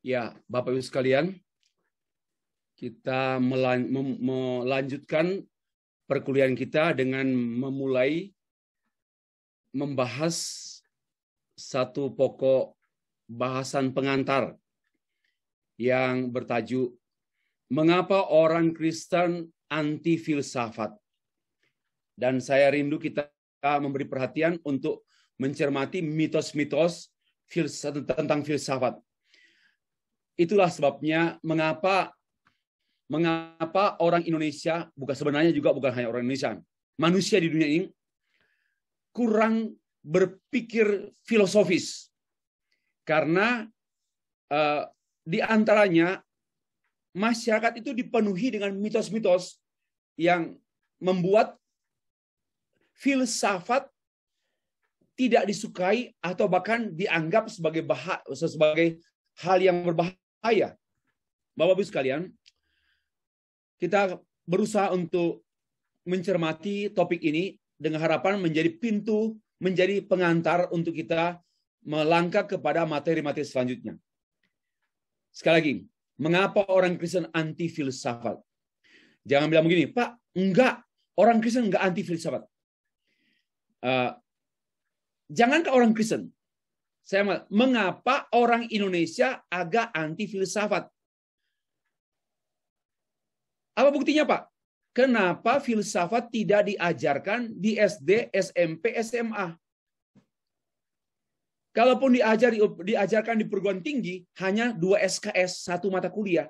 Ya, Bapak Ibu sekalian, kita melanjutkan perkuliahan kita dengan memulai membahas satu pokok bahasan pengantar yang bertajuk Mengapa Orang Kristen Anti Filsafat. Dan saya rindu kita memberi perhatian untuk mencermati mitos-mitos tentang filsafat. Itulah sebabnya mengapa orang Indonesia, bukan hanya orang Indonesia, manusia di dunia ini kurang berpikir filosofis. Karena di antaranya masyarakat itu dipenuhi dengan mitos-mitos yang membuat filsafat tidak disukai atau bahkan dianggap sebagai hal yang berbahaya. Bapak-Ibu sekalian, kita berusaha untuk mencermati topik ini dengan harapan menjadi pengantar untuk kita melangkah kepada materi-materi selanjutnya. Sekali lagi, mengapa orang Kristen anti filsafat? Jangan bilang begini, Pak, enggak, orang Kristen enggak anti filsafat. Jangankah orang Kristen? Mengapa orang Indonesia agak anti filsafat? Apa buktinya, Pak? Kenapa filsafat tidak diajarkan di SD, SMP, SMA? Kalaupun diajarkan di perguruan tinggi, hanya 2 SKS, 1 mata kuliah.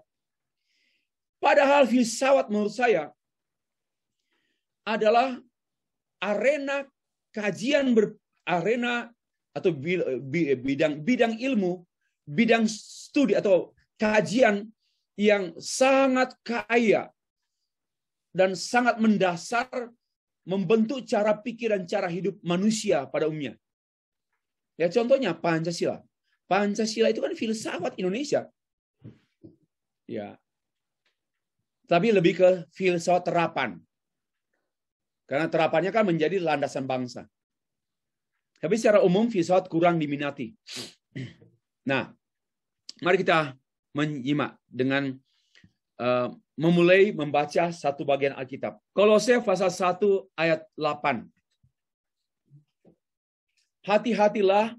Padahal filsafat menurut saya adalah arena kajian atau bidang ilmu, bidang studi atau kajian yang sangat kaya dan sangat mendasar membentuk cara pikir dan cara hidup manusia pada umumnya. Ya, contohnya Pancasila. Pancasila itu kan filsafat Indonesia. Ya. Tapi lebih ke filsafat terapan. Karena terapannya kan menjadi landasan bangsa. Tapi secara umum filsafat kurang diminati. Nah, mari kita menyimak dengan memulai membaca satu bagian Alkitab. Kolose pasal 1 ayat 8. Hati-hatilah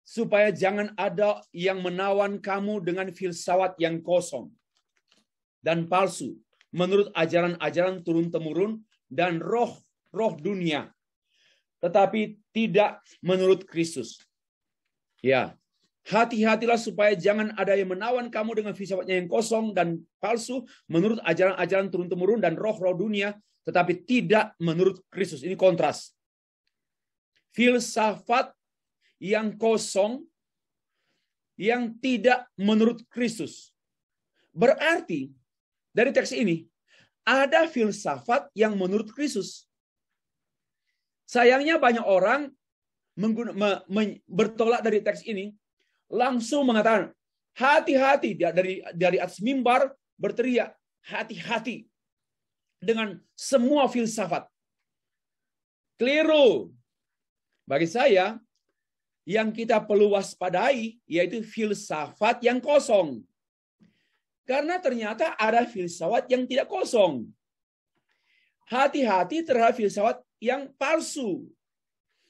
supaya jangan ada yang menawan kamu dengan filsafat yang kosong dan palsu menurut ajaran-ajaran turun-temurun dan roh dunia, tetapi tidak menurut Kristus. Ya, hati-hatilah supaya jangan ada yang menawan kamu dengan filsafatnya yang kosong dan palsu menurut ajaran-ajaran turun-temurun dan roh dunia, tetapi tidak menurut Kristus. Ini kontras. Filsafat yang kosong yang tidak menurut Kristus. Berarti dari teks ini ada filsafat yang menurut Kristus. Sayangnya banyak orang bertolak dari teks ini, langsung mengatakan, hati-hati, dari atas mimbar berteriak, hati-hati dengan semua filsafat. Keliru. Bagi saya, yang kita perlu waspadai yaitu filsafat yang kosong. Karena ternyata ada filsafat yang tidak kosong. Hati-hati terhadap filsafat yang palsu.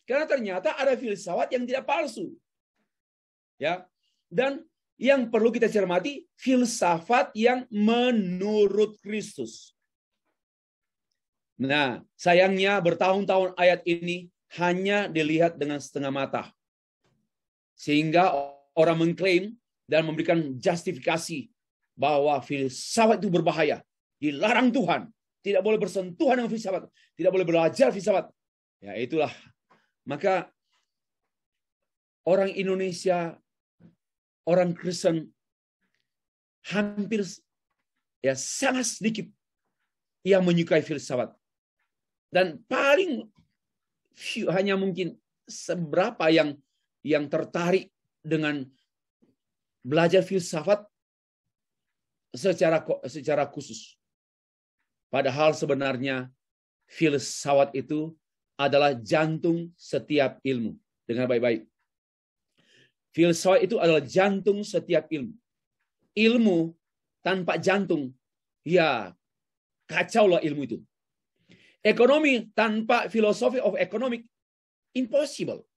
Karena ternyata ada filsafat yang tidak palsu. Ya. Dan yang perlu kita cermati, filsafat yang menurut Kristus. Nah, sayangnya bertahun-tahun ayat ini hanya dilihat dengan setengah mata. Sehingga orang mengklaim dan memberikan justifikasi bahwa filsafat itu berbahaya. Dilarang Tuhan. Tidak boleh bersentuhan dengan filsafat. Tidak boleh belajar filsafat. Ya, itulah. Maka orang Indonesia, orang Kristen hampir sangat sedikit yang menyukai filsafat. Dan paling hanya mungkin seberapa yang tertarik dengan belajar filsafat secara khusus. Padahal sebenarnya filsafat itu adalah jantung setiap ilmu. Dengar baik-baik. Filsafat itu adalah jantung setiap ilmu. Ilmu tanpa jantung, ya kacaulah ilmu itu. Ekonomi tanpa philosophy of economic, impossible.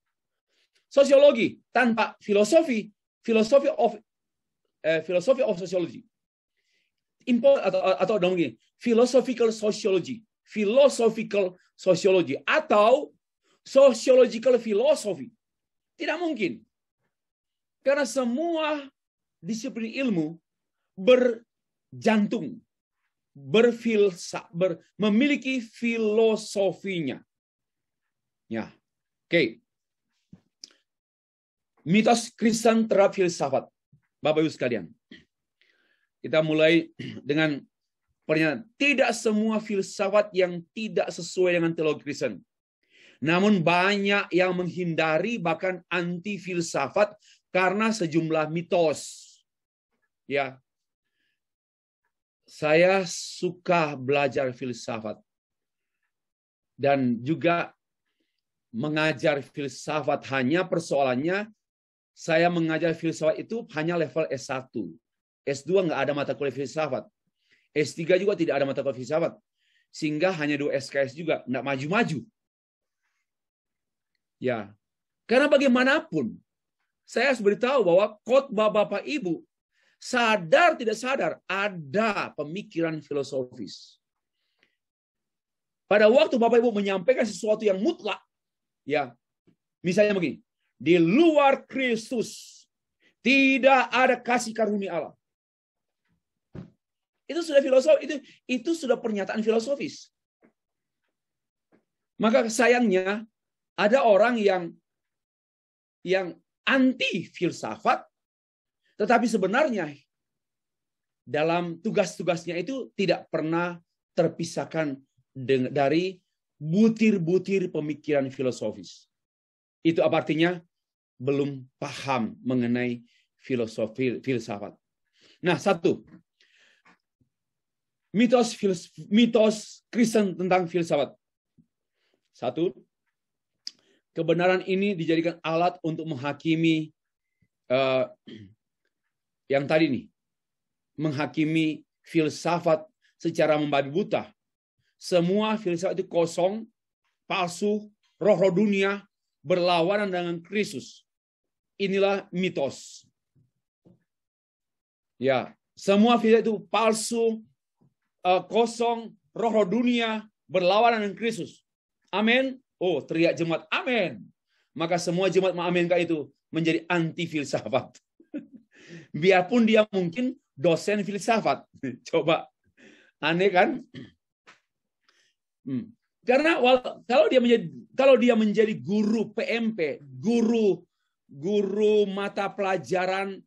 Sosiologi tanpa philosophy of sociology, atau mungkin philosophical sociology atau sociological philosophy. Tidak mungkin. Karena semua disiplin ilmu berjantung, memiliki filosofinya. Ya, oke. Mitos Kristen terhadap filsafat, Bapak Ibu sekalian. Kita mulai dengan pernyataan, tidak semua filsafat yang tidak sesuai dengan teologi Kristen. Namun banyak yang menghindari bahkan anti filsafat karena sejumlah mitos. Ya, saya suka belajar filsafat dan juga mengajar filsafat. Hanya persoalannya saya mengajar filsafat itu hanya level S1. S2 nggak ada mata kuliah filsafat. S3 juga tidak ada mata kuliah filsafat. Sehingga hanya 2 SKS juga, nggak maju-maju. Ya, karena bagaimanapun saya harus beritahu bahwa khotbah Bapak Ibu sadar tidak sadar ada pemikiran filosofis. Pada waktu Bapak Ibu menyampaikan sesuatu yang mutlak, ya, misalnya begini, di luar Kristus tidak ada kasih karunia Allah. Itu sudah filosofi, itu sudah pernyataan filosofis. Maka sayangnya ada orang yang anti filsafat, tetapi sebenarnya dalam tugas-tugasnya itu tidak pernah terpisahkan dari butir-butir pemikiran filosofis. Itu artinya belum paham mengenai filosofi filsafat. Nah, satu, mitos Kristen tentang filsafat. Satu, kebenaran ini dijadikan alat untuk menghakimi yang tadi nih, menghakimi filsafat secara membabi buta. Semua filsafat itu kosong, palsu, roh-roh dunia, berlawanan dengan Kristus. Inilah mitos. Ya, semua filsafat itu palsu, kosong, roh-roh dunia, berlawanan dengan Kristus. Amin. Oh, teriak jemaat, amin. Maka semua jemaat mengaminkan itu menjadi anti filsafat. Biarpun dia mungkin dosen filsafat. Coba, aneh kan? Karena kalau dia menjadi guru PMP, guru mata pelajaran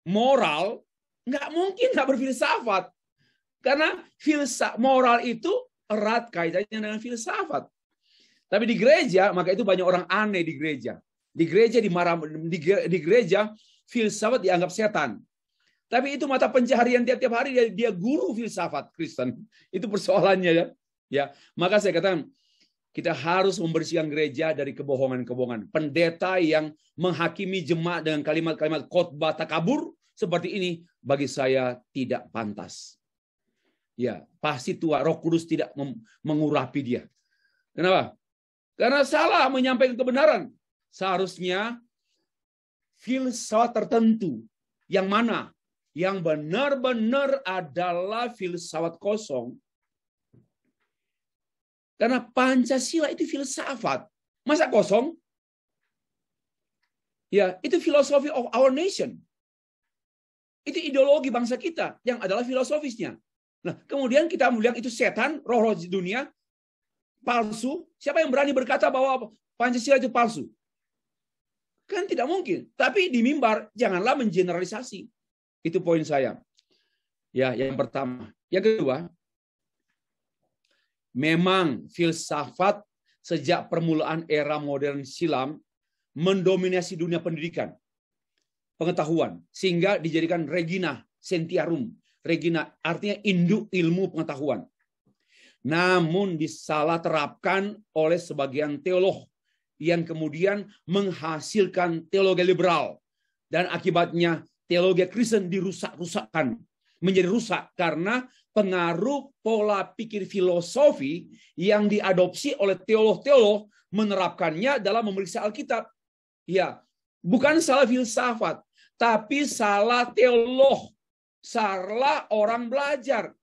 moral, nggak mungkin nggak berfilsafat. Karena moral itu erat kaitannya dengan filsafat. Tapi di gereja, maka itu banyak orang aneh di gereja. Di gereja filsafat dianggap setan. Tapi itu mata pencaharian tiap-tiap hari dia guru filsafat Kristen. Itu persoalannya ya. Ya, maka saya katakan kita harus membersihkan gereja dari kebohongan-kebohongan. Pendeta yang menghakimi jemaat dengan kalimat-kalimat khotbah takabur seperti ini bagi saya tidak pantas. Ya, pasti tua Roh Kudus tidak mengurapi dia. Kenapa? Karena salah menyampaikan kebenaran. Seharusnya filsafat tertentu yang mana yang benar-benar adalah filsafat kosong. Karena Pancasila itu filsafat. Masa kosong? Ya, itu philosophy of our nation. Itu ideologi bangsa kita yang adalah filosofisnya. Nah, kemudian kita bilang itu setan, roh-roh dunia, palsu. Siapa yang berani berkata bahwa Pancasila itu palsu? Kan tidak mungkin. Tapi di mimbar, janganlah mengeneralisasi. Itu poin saya. Ya, yang pertama. Yang kedua, memang filsafat sejak permulaan era modern silam mendominasi dunia pendidikan, pengetahuan, sehingga dijadikan regina scientiarum. Regina artinya induk ilmu pengetahuan. Namun disalah terapkan oleh sebagian teolog yang kemudian menghasilkan teologi liberal. Dan akibatnya teologi Kristen dirusak-rusakkan. Menjadi rusak karena pengaruh pola pikir filosofi yang diadopsi oleh teolog-teolog menerapkannya dalam memeriksa Alkitab. Ya, bukan salah filsafat, tapi salah teolog. Salah orang belajar.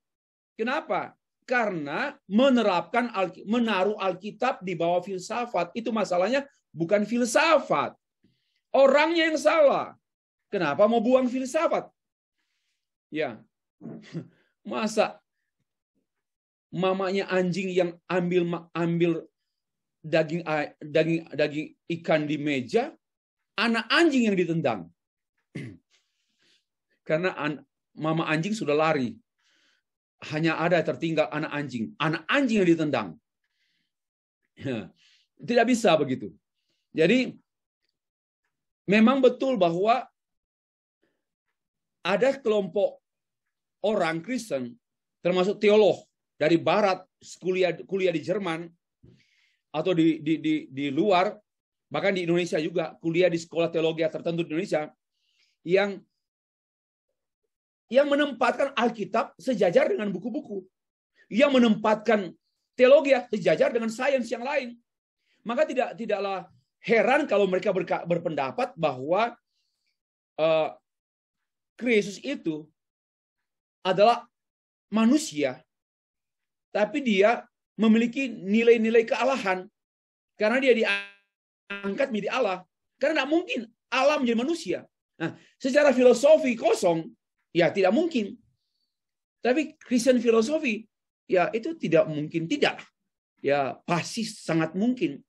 Kenapa? Karena menaruh Alkitab di bawah filsafat. Itu masalahnya bukan filsafat. Orangnya yang salah. Kenapa mau buang filsafat? Ya. Masa mamanya anjing yang ambil daging ikan di meja, anak anjing yang ditendang. Karena mama anjing sudah lari. Hanya ada tertinggal anak anjing. Anak anjing yang ditendang. Tidak bisa begitu. Jadi, memang betul bahwa ada kelompok orang Kristen, termasuk teolog dari Barat, kuliah di Jerman, atau di luar, bahkan di Indonesia juga, kuliah di sekolah teologi tertentu di Indonesia, yang menempatkan Alkitab sejajar dengan buku-buku. Yang menempatkan teologi sejajar dengan sains yang lain. Maka tidaklah heran kalau mereka berpendapat bahwa Kristus itu adalah manusia, tapi dia memiliki nilai-nilai kealahan. Karena dia diangkat menjadi Allah. Karena tidak mungkin Allah menjadi manusia. Nah, secara filosofi kosong, ya tidak mungkin. Tapi Kristen filosofi, ya itu tidak mungkin tidak. Ya pasti sangat mungkin.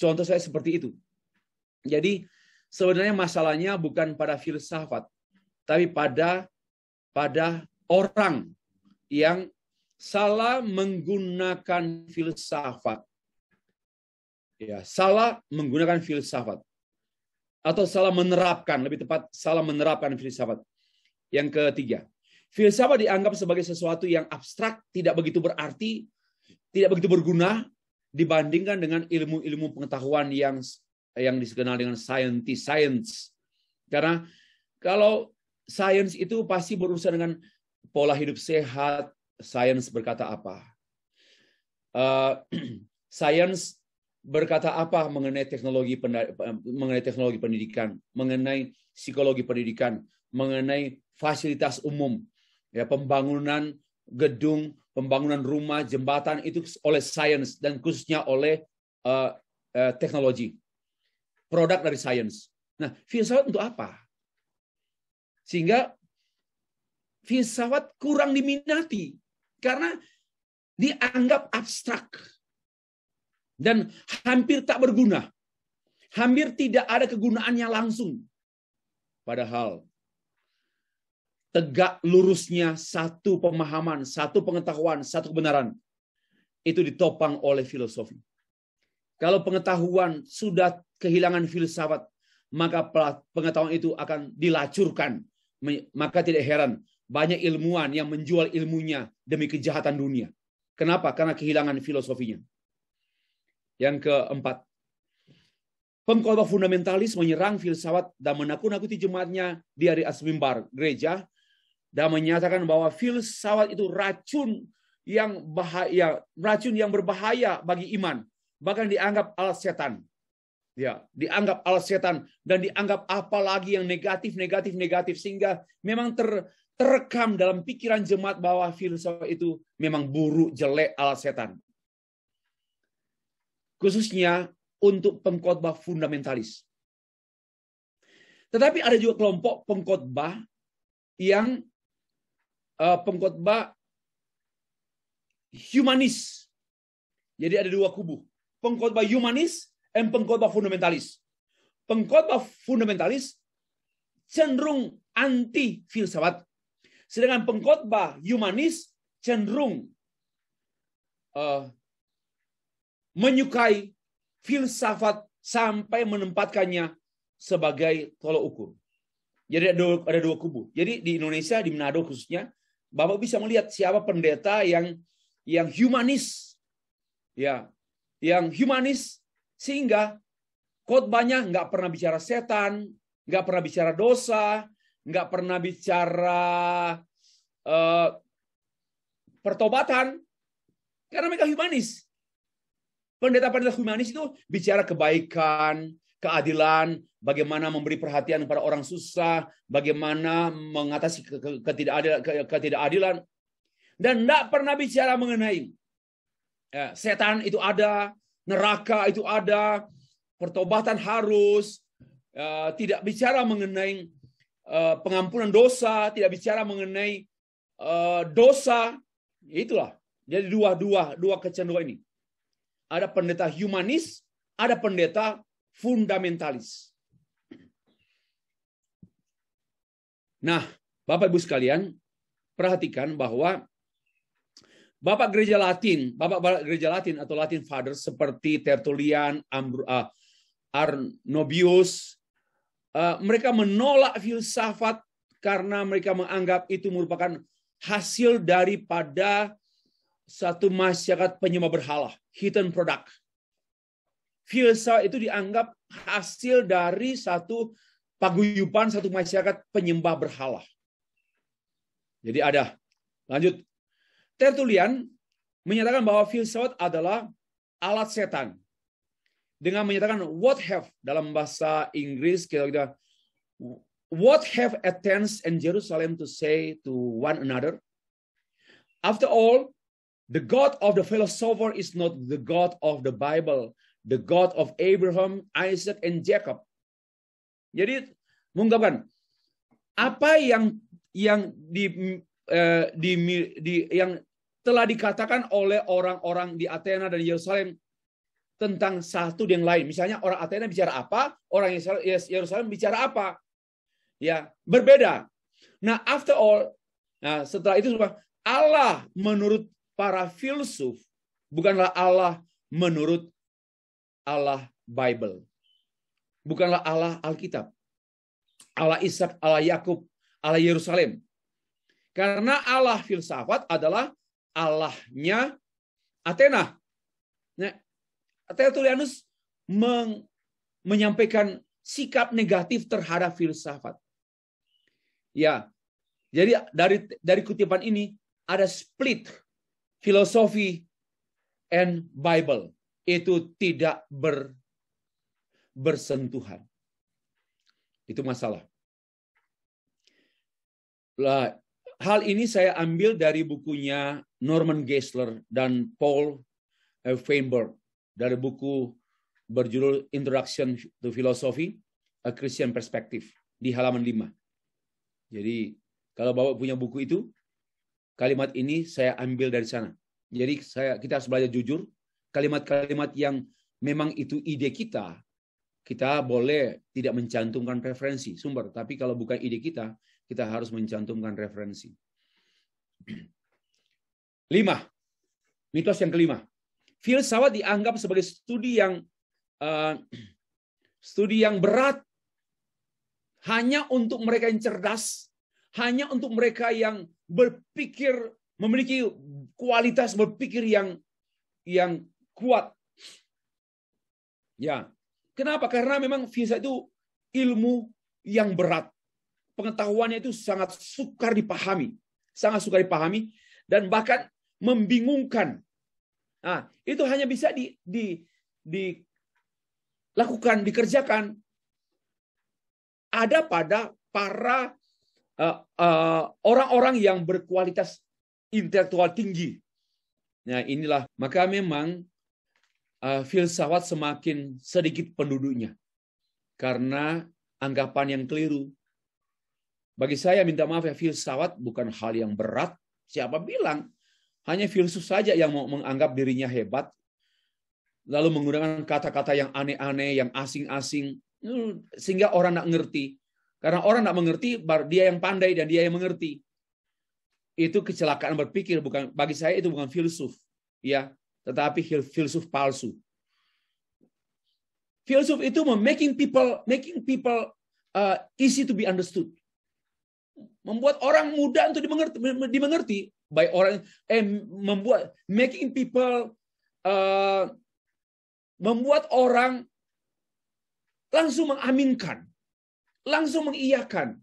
Contoh saya seperti itu. Jadi sebenarnya masalahnya bukan pada filsafat, tapi pada orang yang salah menggunakan filsafat. Ya, salah menggunakan filsafat. Atau salah menerapkan, lebih tepat salah menerapkan filsafat. Yang ketiga, filsafat dianggap sebagai sesuatu yang abstrak, tidak begitu berarti, tidak begitu berguna dibandingkan dengan ilmu-ilmu pengetahuan yang dikenal dengan science. Karena kalau sains itu pasti berurusan dengan pola hidup sehat, sains berkata apa? Sains berkata apa mengenai teknologi pendidikan, mengenai psikologi pendidikan, mengenai fasilitas umum, ya, pembangunan gedung, pembangunan rumah, jembatan itu oleh sains dan khususnya oleh teknologi, produk dari sains. Nah, filsafat untuk apa? Sehingga filsafat kurang diminati karena dianggap abstrak dan hampir tak berguna, hampir tidak ada kegunaannya langsung. Padahal tegak lurusnya satu pemahaman, satu pengetahuan, satu kebenaran itu ditopang oleh filosofi. Kalau pengetahuan sudah kehilangan filsafat, maka pengetahuan itu akan dilacurkan. Maka tidak heran banyak ilmuwan yang menjual ilmunya demi kejahatan dunia. Kenapa? Karena kehilangan filosofinya. Yang keempat, pengkhotbah fundamentalis menyerang filsafat dan menakut-nakuti jemaatnya di hari As-Mimbar gereja dan menyatakan bahwa filsafat itu racun yang berbahaya bagi iman, bahkan dianggap alat setan. Ya, dianggap alat setan dan dianggap apalagi yang negatif sehingga memang terekam dalam pikiran jemaat bahwa filsafat itu memang buruk, jelek, alat setan. Khususnya untuk pengkhotbah fundamentalis. Tetapi ada juga kelompok pengkhotbah yang pengkhotbah humanis. Jadi ada dua kubu. Pengkhotbah humanis dan pengkhotbah fundamentalis. Pengkhotbah fundamentalis cenderung anti filsafat, sedangkan pengkhotbah humanis cenderung menyukai filsafat sampai menempatkannya sebagai tolok ukur. Jadi ada dua kubu. Jadi di Indonesia, di Manado khususnya, Bapak bisa melihat siapa pendeta yang humanis, ya, yang humanis sehingga khotbahnya nggak pernah bicara setan, nggak pernah bicara dosa, nggak pernah bicara pertobatan, karena mereka humanis. Pendeta-pendeta humanis itu bicara kebaikan, keadilan, bagaimana memberi perhatian kepada orang susah, bagaimana mengatasi ketidakadilan, dan tidak pernah bicara mengenai setan itu ada, neraka itu ada, pertobatan harus, tidak bicara mengenai pengampunan dosa, tidak bicara mengenai dosa. Itulah. Jadi dua kecenderungan ini. Ada pendeta humanis, ada pendeta fundamentalis. Nah, Bapak Ibu sekalian, perhatikan bahwa Bapak gereja Latin atau Latin Fathers seperti Tertullian, Arnobius, mereka menolak filsafat karena mereka menganggap itu merupakan hasil daripada satu masyarakat penyembah berhala, hidden product. Filsafat itu dianggap hasil dari satu paguyuban, satu masyarakat penyembah berhala. Jadi ada. Lanjut. Tertullian menyatakan bahwa filsafat adalah alat setan. Dengan menyatakan what have dalam bahasa Inggris kita what have Athens and Jerusalem to say to one another? After all, the God of the philosopher is not the God of the Bible, the God of Abraham, Isaac, and Jacob. Jadi mengungkapkan apa yang yang telah dikatakan oleh orang-orang di Athena dan Yerusalem tentang satu dan lain. Misalnya orang Athena bicara apa, orang Yerusalem bicara apa. Ya, berbeda. Nah, after all, setelah itu Allah menurut para filsuf bukanlah Allah menurut Allah Bible. Bukanlah Allah Alkitab. Allah Ishak, Allah Yakub, Allah Yerusalem. Karena Allah filsafat adalah Allahnya Athena. Nah, Tertullianus menyampaikan sikap negatif terhadap filsafat. Ya, jadi dari kutipan ini ada split filosofi and Bible. Itu tidak bersentuhan. Itu masalah. Hal ini saya ambil dari bukunya Norman Geisler dan Paul Feinberg dari buku berjudul Introduction to Philosophy, A Christian Perspective di halaman 5. Jadi kalau Bapak punya buku itu, kalimat ini saya ambil dari sana. Jadi kita harus belajar jujur. Kalimat-kalimat yang memang itu ide kita boleh tidak mencantumkan referensi sumber. Tapi kalau bukan ide kita harus mencantumkan referensi. 5. Mitos yang kelima. Filsafat dianggap sebagai studi yang berat hanya untuk mereka yang cerdas, hanya untuk mereka yang berpikir, memiliki kualitas berpikir yang kuat. Ya, kenapa? Karena memang filsafat itu ilmu yang berat. Pengetahuannya itu sangat sukar dipahami, dan bahkan membingungkan. Nah, itu hanya bisa dilakukan, dikerjakan ada pada para orang-orang yang berkualitas intelektual tinggi. Nah, inilah maka memang filsafat semakin sedikit penduduknya karena anggapan yang keliru. Bagi saya minta maaf ya, filsafat bukan hal yang berat. Siapa bilang? Hanya filsuf saja yang mau menganggap dirinya hebat, lalu menggunakan kata-kata yang aneh-aneh, yang asing-asing, sehingga orang tidak mengerti. Karena orang tidak mengerti, dia yang pandai dan dia yang mengerti. Itu kecelakaan berpikir. Bagi saya itu bukan filsuf, ya, tetapi filsuf palsu. Filsuf itu making people easy to be understood. Membuat orang mudah untuk dimengerti. Baik orang making people membuat orang langsung mengaminkan, langsung mengiyakan.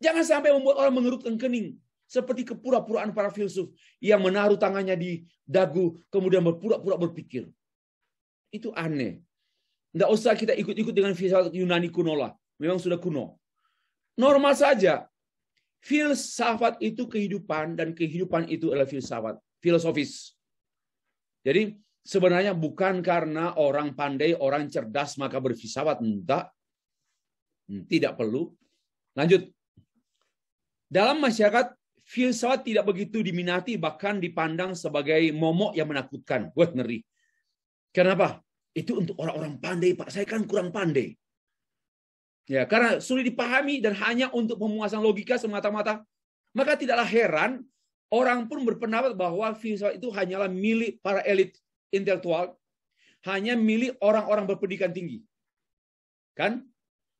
Jangan sampai membuat orang mengerutkan kening. Seperti kepura-puraan para filsuf yang menaruh tangannya di dagu, kemudian berpura-pura berpikir. Itu aneh. Nggak usah kita ikut-ikut dengan filsafat Yunani kuno lah. Memang sudah kuno. Normal saja. Filsafat itu kehidupan, dan kehidupan itu adalah filsafat. Filosofis. Jadi sebenarnya bukan karena orang pandai, orang cerdas, maka berfilsafat. Enggak. Tidak perlu. Lanjut. Dalam masyarakat, filsafat tidak begitu diminati, bahkan dipandang sebagai momok yang menakutkan. Wah, ngeri. Kenapa? Itu untuk orang-orang pandai, Pak. Saya kan kurang pandai. Ya, karena sulit dipahami dan hanya untuk pemuasan logika semata-mata. Maka tidaklah heran orang pun berpendapat bahwa filsafat itu hanyalah milik para elit intelektual, hanya milik orang-orang berpendidikan tinggi. Kan?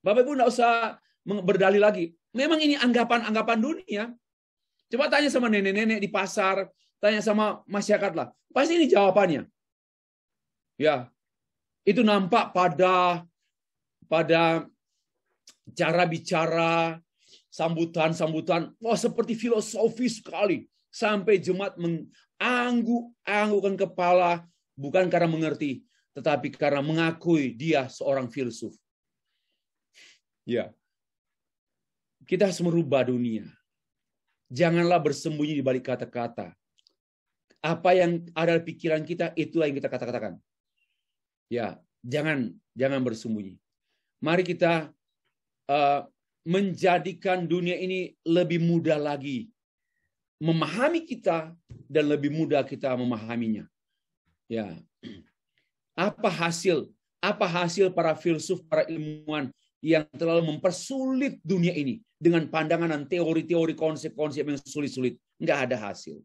Bapak Ibu nggak usah berdalih lagi. Memang ini anggapan-anggapan dunia. Coba tanya sama nenek-nenek di pasar, tanya sama masyarakat lah. Pasti ini jawabannya. Ya, itu nampak pada cara bicara, sambutan-sambutan. Wah, seperti filosofis sekali. Sampai jemaat mengangguk-anggukkan kepala, bukan karena mengerti, tetapi karena mengakui dia seorang filsuf. Ya. Kita harus merubah dunia. Janganlah bersembunyi di balik kata-kata. Apa yang ada di pikiran kita, itulah yang kita katakan. Ya, jangan bersembunyi. Mari kita menjadikan dunia ini lebih mudah lagi memahami kita, dan lebih mudah kita memahaminya. Ya. Apa hasil para filsuf, para ilmuwan yang terlalu mempersulit dunia ini dengan pandangan dan teori-teori, konsep-konsep yang sulit-sulit? Nggak ada hasil.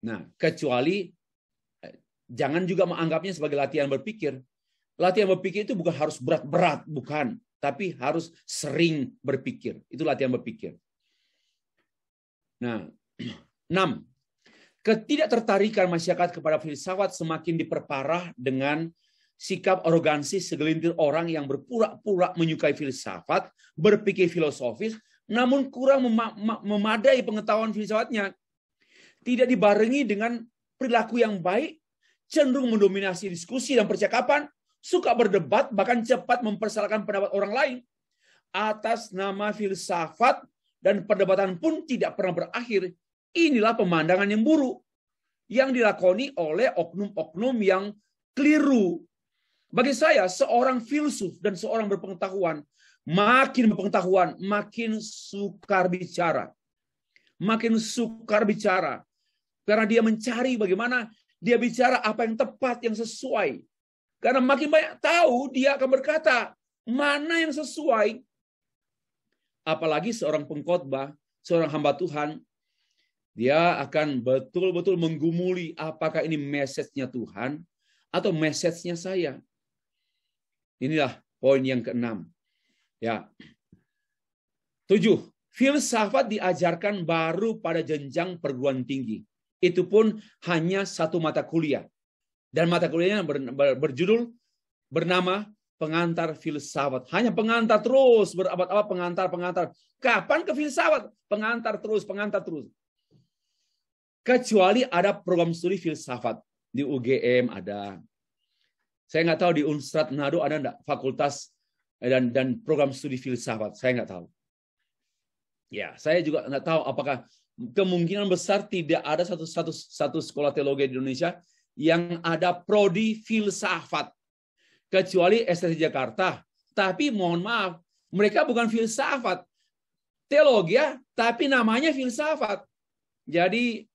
Nah, kecuali jangan juga menganggapnya sebagai latihan berpikir. Latihan berpikir itu bukan harus berat-berat, bukan. Tapi harus sering berpikir. Itu latihan berpikir. Nah, 6. Ketidaktertarikan masyarakat kepada filsafat semakin diperparah dengan sikap arogansi segelintir orang yang berpura-pura menyukai filsafat, berpikir filosofis, namun kurang memadai pengetahuan filsafatnya. Tidak dibarengi dengan perilaku yang baik, cenderung mendominasi diskusi dan percakapan, suka berdebat, bahkan cepat mempersalahkan pendapat orang lain. Atas nama filsafat, dan perdebatan pun tidak pernah berakhir. Inilah pemandangan yang buruk yang dilakoni oleh oknum-oknum yang keliru. Bagi saya, seorang filsuf dan seorang berpengetahuan, makin berpengetahuan, makin sukar bicara. Makin sukar bicara. Karena dia mencari bagaimana dia bicara apa yang tepat, yang sesuai. Karena makin banyak tahu, dia akan berkata, mana yang sesuai. Apalagi seorang pengkhotbah, seorang hamba Tuhan, dia akan betul-betul menggumuli apakah ini message-nya Tuhan atau message-nya saya. Inilah poin yang ke-6. Ya. 7. Filsafat diajarkan baru pada jenjang perguruan tinggi. Itu pun hanya satu mata kuliah. Dan mata kuliahnya berjudul bernama pengantar filsafat. Hanya pengantar terus, berabad-abad pengantar. Kapan ke filsafat? Pengantar terus. Kecuali ada program studi filsafat. Di UGM ada. Saya nggak tahu di Unstrat Manado ada enggak fakultas dan program studi filsafat. Saya nggak tahu. Ya, saya juga nggak tahu apakah kemungkinan besar tidak ada satu sekolah teologi di Indonesia yang ada prodi filsafat. Kecuali STT Jakarta. Tapi mohon maaf, mereka bukan filsafat. Teologi ya, tapi namanya filsafat. Jadi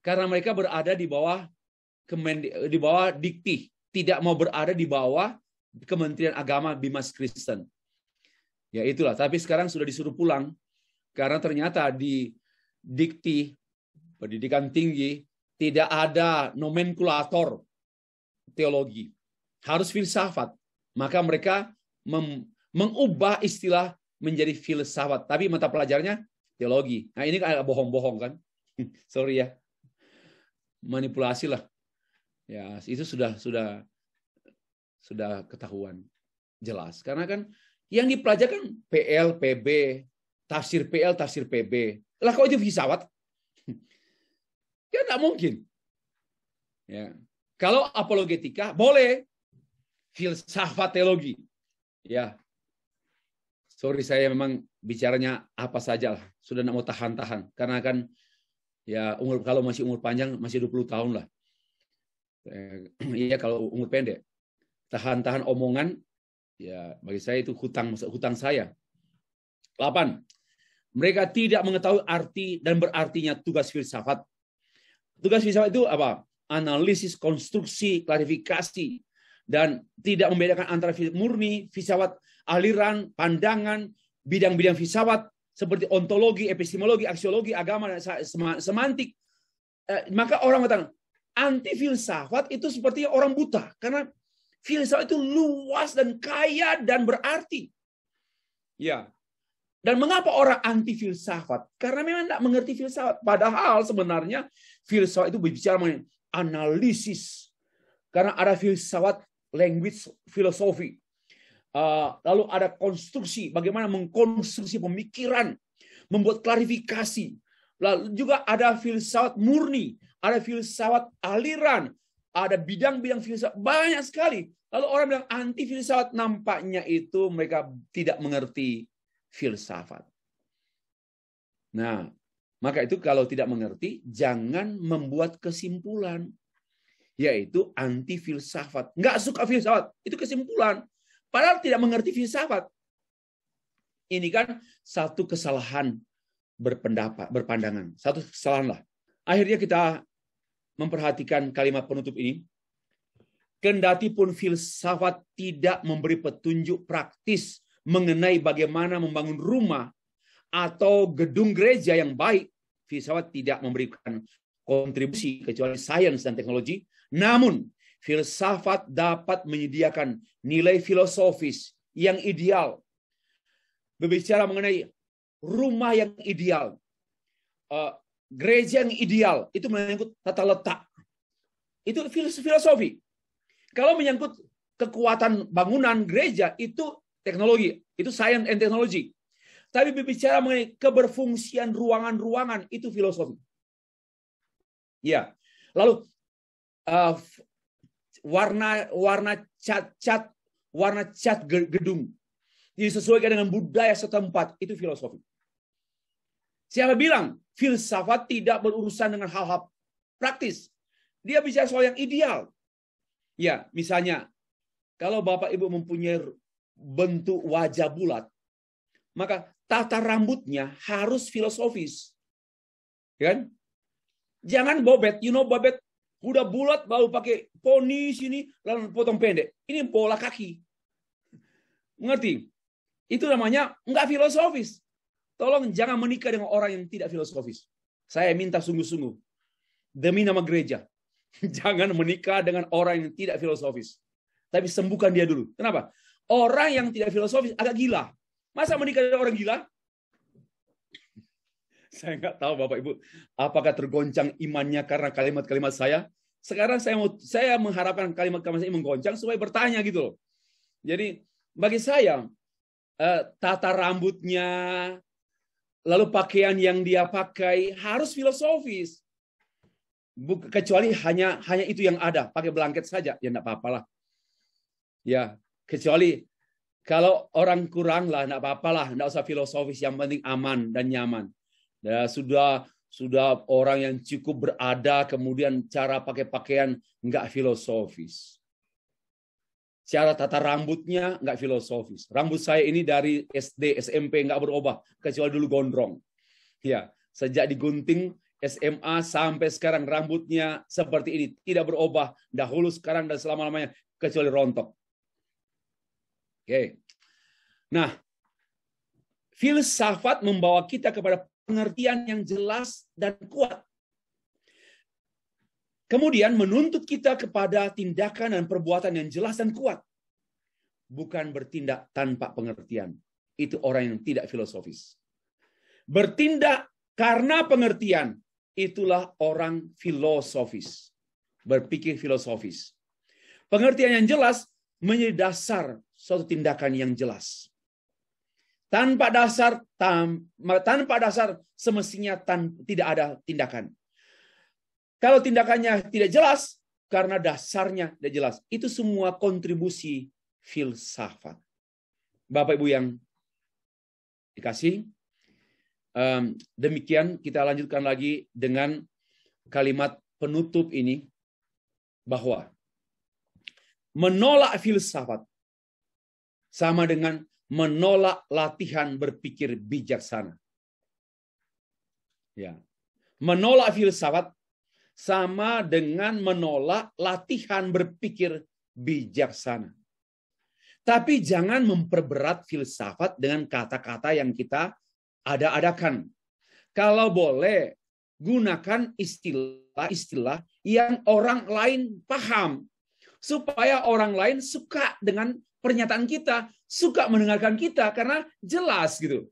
karena mereka berada di bawah Dikti, tidak mau berada di bawah Kementerian Agama Bimas Kristen. Ya itulah, tapi sekarang sudah disuruh pulang karena ternyata di Dikti pendidikan tinggi tidak ada nomenklatur teologi. Harus filsafat. Maka mereka mengubah istilah menjadi filsafat, tapi mata pelajarnya teologi. Nah, ini kan agak bohong-bohong kan? Sorry ya. Manipulasi lah. Ya, itu sudah sudah ketahuan jelas. Karena kan yang dipelajarkan PL, PB, tafsir PL, tafsir PB. Lah kok itu filsafat? Ya tidak mungkin. Ya. Kalau apologetika boleh, filsafat teologi. Ya. Sorry, saya memang bicaranya apa saja lah. Sudah tidak mau tahan-tahan. Karena kan ya kalau masih umur panjang masih 20 tahun lah. Iya, kalau umur pendek tahan-tahan omongan ya bagi saya itu hutang saya. 8. Mereka tidak mengetahui arti dan berartinya tugas filsafat. Tugas filsafat itu apa? Analisis, konstruksi, klarifikasi, dan tidak membedakan antara murni, filsafat, aliran, pandangan, bidang-bidang filsafat seperti ontologi, epistemologi, aksiologi, agama, dan semantik. Maka orang mengatakan anti filsafat itu seperti orang buta, karena filsafat itu luas dan kaya dan berarti. Ya. Dan mengapa orang anti filsafat? Karena memang tidak mengerti filsafat. Padahal sebenarnya filsafat itu berbicara mengenai analisis. Karena ada filsafat language filosofi. Lalu ada konstruksi, bagaimana mengkonstruksi pemikiran, membuat klarifikasi. Lalu juga ada filsafat murni, ada filsafat aliran, ada bidang-bidang filsafat, banyak sekali. Lalu orang bilang anti filsafat, nampaknya itu mereka tidak mengerti filsafat. Nah, maka itu kalau tidak mengerti, jangan membuat kesimpulan, yaitu anti filsafat. Nggak suka filsafat, itu kesimpulan. Padahal tidak mengerti filsafat. Ini kan satu kesalahan berpandangan. Satu kesalahan lah. Akhirnya kita memperhatikan kalimat penutup ini. Kendati pun filsafat tidak memberi petunjuk praktis mengenai bagaimana membangun rumah atau gedung gereja yang baik, filsafat tidak memberikan kontribusi kecuali sains dan teknologi. Namun, filsafat dapat menyediakan nilai filosofis yang ideal. Berbicara mengenai rumah yang ideal, gereja yang ideal, itu menyangkut tata letak. Itu filosofi. Kalau menyangkut kekuatan bangunan gereja, itu teknologi, itu science and technology. Tapi berbicara mengenai keberfungsian ruangan-ruangan, itu filosofi. Ya. Lalu warna cat gedung disesuaikan dengan budaya setempat, itu filosofi. Siapa bilang filsafat tidak berurusan dengan hal-hal praktis? Dia bicara soal yang ideal. Ya, misalnya kalau Bapak Ibu mempunyai bentuk wajah bulat, maka tata rambutnya harus filosofis. Kan? Jangan bobet, bobet udah bulat baru pakai poni sini lalu potong pendek. Ini bola kaki. Mengerti? Itu namanya enggak filosofis. Tolong jangan menikah dengan orang yang tidak filosofis. Saya minta sungguh-sungguh demi nama gereja. Jangan menikah dengan orang yang tidak filosofis. Tapi sembuhkan dia dulu. Kenapa? Orang yang tidak filosofis agak gila. Masa menikah dengan orang gila? Saya nggak tahu Bapak Ibu, apakah tergoncang imannya karena kalimat-kalimat saya. Sekarang saya mengharapkan kalimat-kalimat saya menggoncang supaya bertanya gitu loh. Jadi bagi saya, tata rambutnya, lalu pakaian yang dia pakai harus filosofis. Kecuali hanya itu yang ada, pakai blanket saja, ya enggak apa-apalah. Ya, kecuali kalau orang kurang lah, enggak apa-apalah, enggak usah filosofis, yang penting aman dan nyaman. Ya, sudah orang yang cukup berada, kemudian cara pakai pakaian enggak filosofis. Cara tata rambutnya enggak filosofis. Rambut saya ini dari SD, SMP enggak berubah, kecuali dulu gondrong. Ya, sejak digunting SMA sampai sekarang rambutnya seperti ini, tidak berubah dahulu, sekarang, dan selama-lamanya, kecuali rontok. Oke. Nah, filsafat membawa kita kepada pengertian yang jelas dan kuat. Kemudian menuntut kita kepada tindakan dan perbuatan yang jelas dan kuat. Bukan bertindak tanpa pengertian. Itu orang yang tidak filosofis. Bertindak karena pengertian, itulah orang filosofis. Berpikir filosofis. Pengertian yang jelas menjadi dasar suatu tindakan yang jelas. Tanpa dasar semestinya tidak ada tindakan. Kalau tindakannya tidak jelas, karena dasarnya tidak jelas. Itu semua kontribusi filsafat. Bapak Ibu yang dikasih, demikian kita lanjutkan lagi dengan kalimat penutup ini, bahwa menolak filsafat sama dengan menolak latihan berpikir bijaksana. Ya. Menolak filsafat sama dengan menolak latihan berpikir bijaksana. Tapi jangan memperberat filsafat dengan kata-kata yang kita ada-adakan. Kalau boleh, gunakan istilah-istilah yang orang lain paham. Supaya orang lain suka dengan pernyataan kita, suka mendengarkan kita, karena jelas gitu.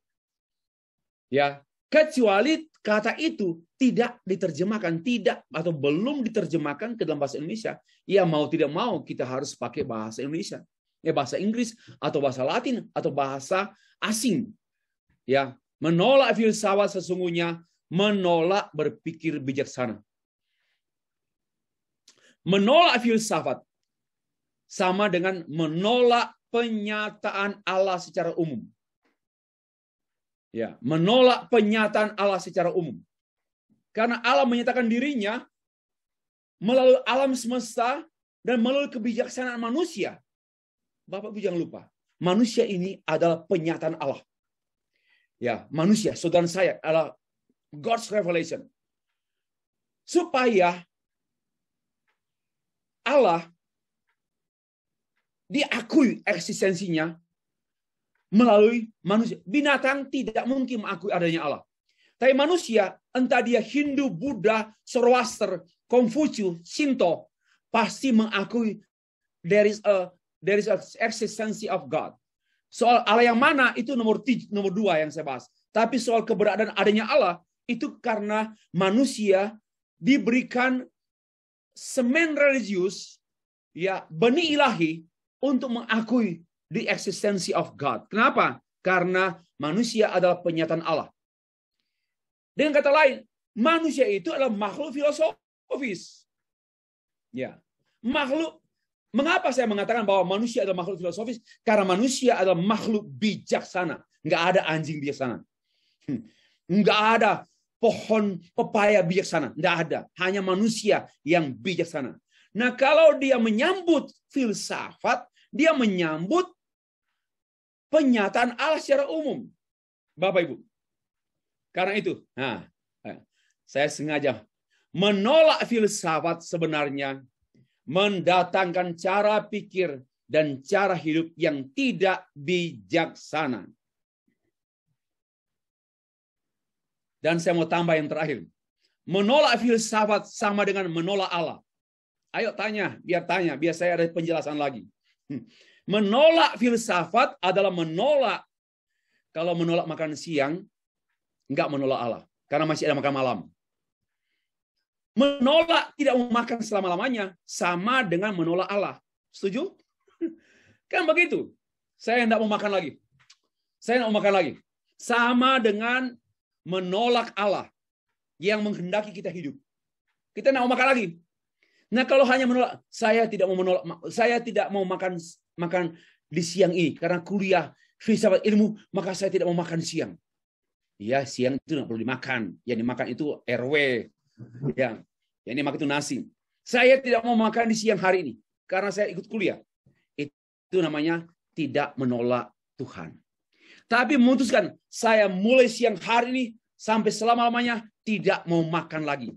Ya, kecuali kata itu tidak diterjemahkan, tidak atau belum diterjemahkan ke dalam bahasa Indonesia. Ya mau tidak mau kita harus pakai bahasa Indonesia. Ya bahasa Inggris atau bahasa Latin atau bahasa asing. Ya, menolak filsafat sesungguhnya menolak berpikir bijaksana. Menolak filsafat sama dengan menolak penyataan Allah secara umum. Ya, menolak penyataan Allah secara umum. Karena Allah menyatakan dirinya melalui alam semesta dan melalui kebijaksanaan manusia. Bapak Ibu jangan lupa, manusia ini adalah penyataan Allah. Ya, manusia, saudara saya adalah God's revelation. Supaya Allah diakui eksistensinya melalui manusia. Binatang tidak mungkin mengakui adanya Allah. Tapi manusia, entah dia Hindu, Buddha, Zoroaster, Konghucu, Shinto, pasti mengakui there is a existence of God. Soal Allah yang mana itu nomor 2 yang saya bahas. Tapi soal keberadaan adanya Allah itu karena manusia diberikan semen religius, ya benih ilahi untuk mengakui the existence of God. Kenapa? Karena manusia adalah penyataan Allah. Dengan kata lain, manusia itu adalah makhluk filosofis. Ya, makhluk. Mengapa saya mengatakan bahwa manusia adalah makhluk filosofis? Karena manusia adalah makhluk bijaksana. Nggak ada anjing bijaksana. Nggak ada pohon pepaya bijaksana. Nggak ada. Hanya manusia yang bijaksana. Nah, kalau dia menyambut filsafat, dia menyambut penyataan Allah secara umum. Bapak Ibu. Karena itu, saya sengaja menolak filsafat sebenarnya mendatangkan cara pikir dan cara hidup yang tidak bijaksana. Dan saya mau tambah yang terakhir. Menolak filsafat sama dengan menolak Allah. Ayo tanya, biar saya ada penjelasan lagi. Menolak filsafat adalah menolak, kalau menolak makan siang, enggak menolak Allah. Karena masih ada makan malam. Menolak tidak mau makan selama-lamanya sama dengan menolak Allah. Setuju? Kan begitu. Saya tidak mau makan lagi. Saya tidak mau makan lagi. Sama dengan menolak Allah yang menghendaki kita hidup. Kita tidak mau makan lagi. Nah, kalau hanya menolak, saya tidak mau makan di siang ini karena kuliah filsafat ilmu, maka saya tidak mau makan siang. Ya, siang itu tidak perlu dimakan. Yang dimakan itu RW. Ya, yang dimakan itu nasi. Saya tidak mau makan di siang hari ini karena saya ikut kuliah. Itu namanya tidak menolak Tuhan. Tapi memutuskan saya mulai siang hari ini sampai selama-lamanya tidak mau makan lagi.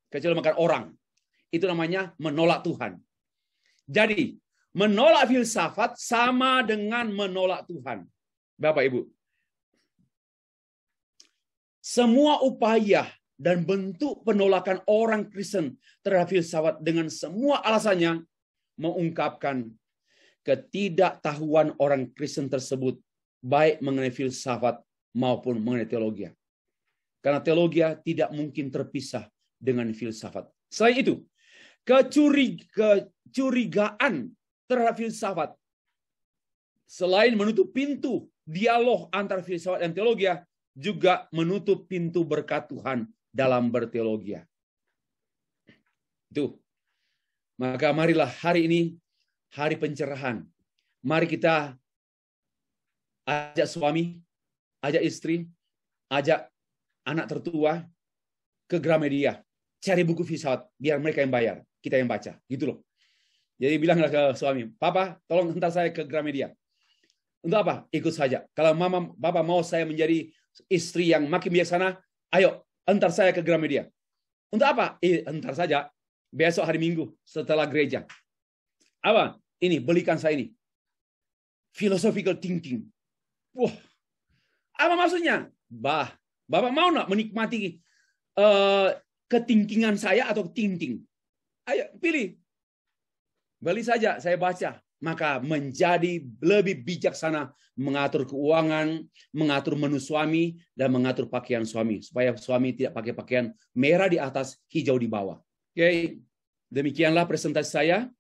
Kecuali makan orang. Itu namanya menolak Tuhan. Jadi, menolak filsafat sama dengan menolak Tuhan. Bapak Ibu. Semua upaya dan bentuk penolakan orang Kristen terhadap filsafat dengan semua alasannya mengungkapkan ketidaktahuan orang Kristen tersebut baik mengenai filsafat maupun mengenai teologi. Karena teologi tidak mungkin terpisah dengan filsafat. Selain itu, kecurigaan terhadap filsafat, selain menutup pintu dialog antara filsafat dan teologi, juga menutup pintu berkat Tuhan dalam berteologi. Itu. Maka marilah hari ini, hari pencerahan. Mari kita ajak suami, ajak istri, ajak anak tertua ke Gramedia. Cari buku filsafat, biar mereka yang bayar, kita yang baca. Gitu loh. Jadi bilanglah ke suami, Papa, tolong hantar saya ke Gramedia. Untuk apa? Ikut saja. Kalau Papa mau saya menjadi istri yang makin bijaksana, ayo, hantar saya ke Gramedia. Untuk apa? Hantar saja. Besok hari Minggu setelah gereja. Apa? Ini, belikan saya ini. Philosophical thinking. Wah, apa maksudnya? Bapak mau nak menikmati ketingkingan saya atau tinting? Ayo, pilih. Beli saja, saya baca. Maka menjadi lebih bijaksana mengatur keuangan, mengatur menu suami, dan mengatur pakaian suami. Supaya suami tidak pakai pakaian merah di atas, hijau di bawah. Oke, demikianlah presentasi saya.